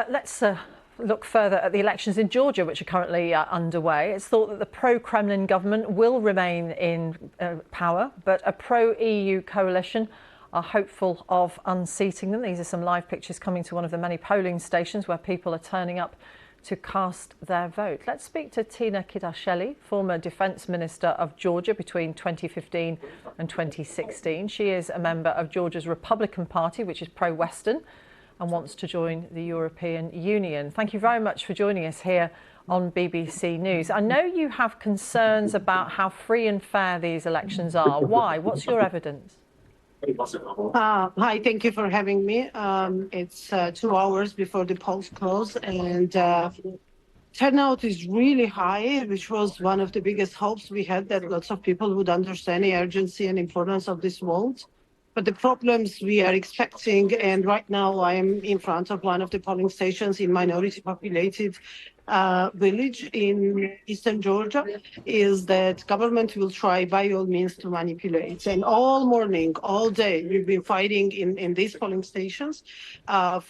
Let's look further at the elections in Georgia, which are currently underway. It's thought that the pro-Kremlin government will remain in power, but a pro-EU coalition are hopeful of unseating them. These are some live pictures coming to one of the many polling stations where people are turning up to cast their vote. Let's speak to Khidasheli, former Defence Minister of Georgia between 2015 and 2016. She is a member of Georgia's Republican Party, which is pro-Western, and wants to join the European Union. Thank you very much for joining us here on BBC News. I know you have concerns about how free and fair these elections are. Why? What's your evidence? Hi, thank you for having me. It's 2 hours before the polls close, and turnout is really high, which was one of the biggest hopes we had, that lots of people would understand the urgency and importance of this vote. But the problems we are expecting, and right now I am in front of one of the polling stations in minority populated village in eastern Georgia, is that government will try by all means to manipulate. And all morning, all day, we've been fighting in these polling stations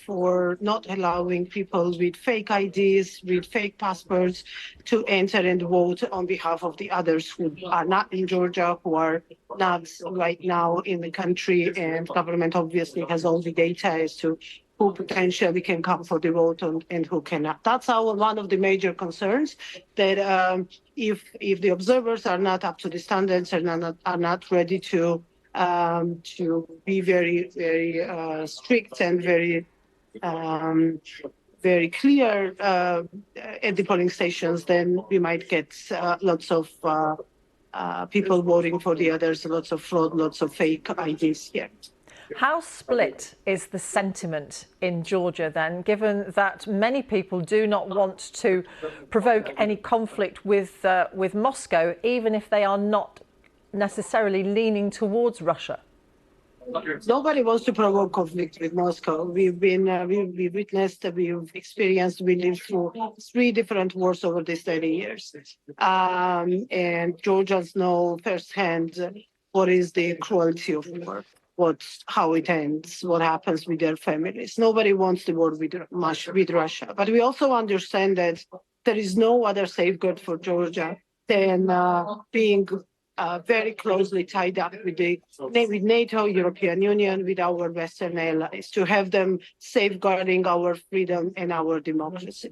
for not allowing people with fake IDs, with fake passports to enter and vote on behalf of the others who are not in Georgia, who are not right now in the country. And government obviously has all the data as to who potentially can come for the vote and who cannot. That's one of the major concerns, that if the observers are not up to the standards and are not ready to be very, very strict and very very clear at the polling stations, then we might get lots of people voting for the others, lots of fraud, lots of fake IDs here. How split is the sentiment in Georgia then, given that many people do not want to provoke any conflict with Moscow, even if they are not necessarily leaning towards Russia? Nobody wants to provoke conflict with Moscow. We've witnessed, we've experienced, we lived through 3 different wars over these 30 years. And Georgians know firsthand what is the cruelty of war, how it ends, what happens with their families. Nobody wants the war with Russia. But we also understand that there is no other safeguard for Georgia than being very closely tied up with NATO, European Union, with our Western allies, to have them safeguarding our freedom and our democracy.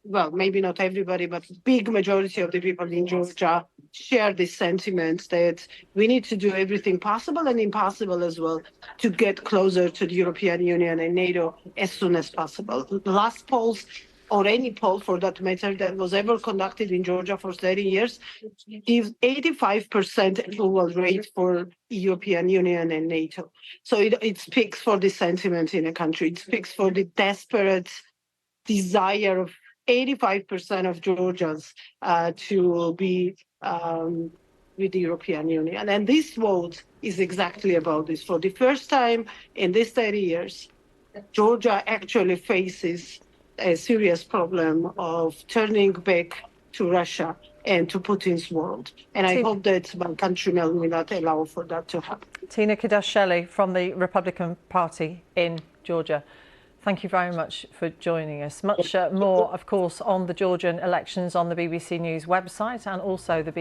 Well, maybe not everybody, but big majority of the people in Georgia share this sentiment that we need to do everything possible and impossible as well to get closer to the European Union and NATO as soon as possible. The last polls, or any poll for that matter, that was ever conducted in Georgia for 30 years, gives 85% approval rate for European Union and NATO. So it speaks for the sentiment in a country. It speaks for the desperate desire of 85% of Georgians to be with the European Union. And this vote is exactly about this. For the first time in these 30 years, Georgia actually faces a serious problem of turning back to Russia and to Putin's world. And I hope that my countrymen will not allow for that to happen. Khidasheli from the Republican Party in Georgia. Thank you very much for joining us. Much more, of course, on the Georgian elections on the BBC News website and also the BBC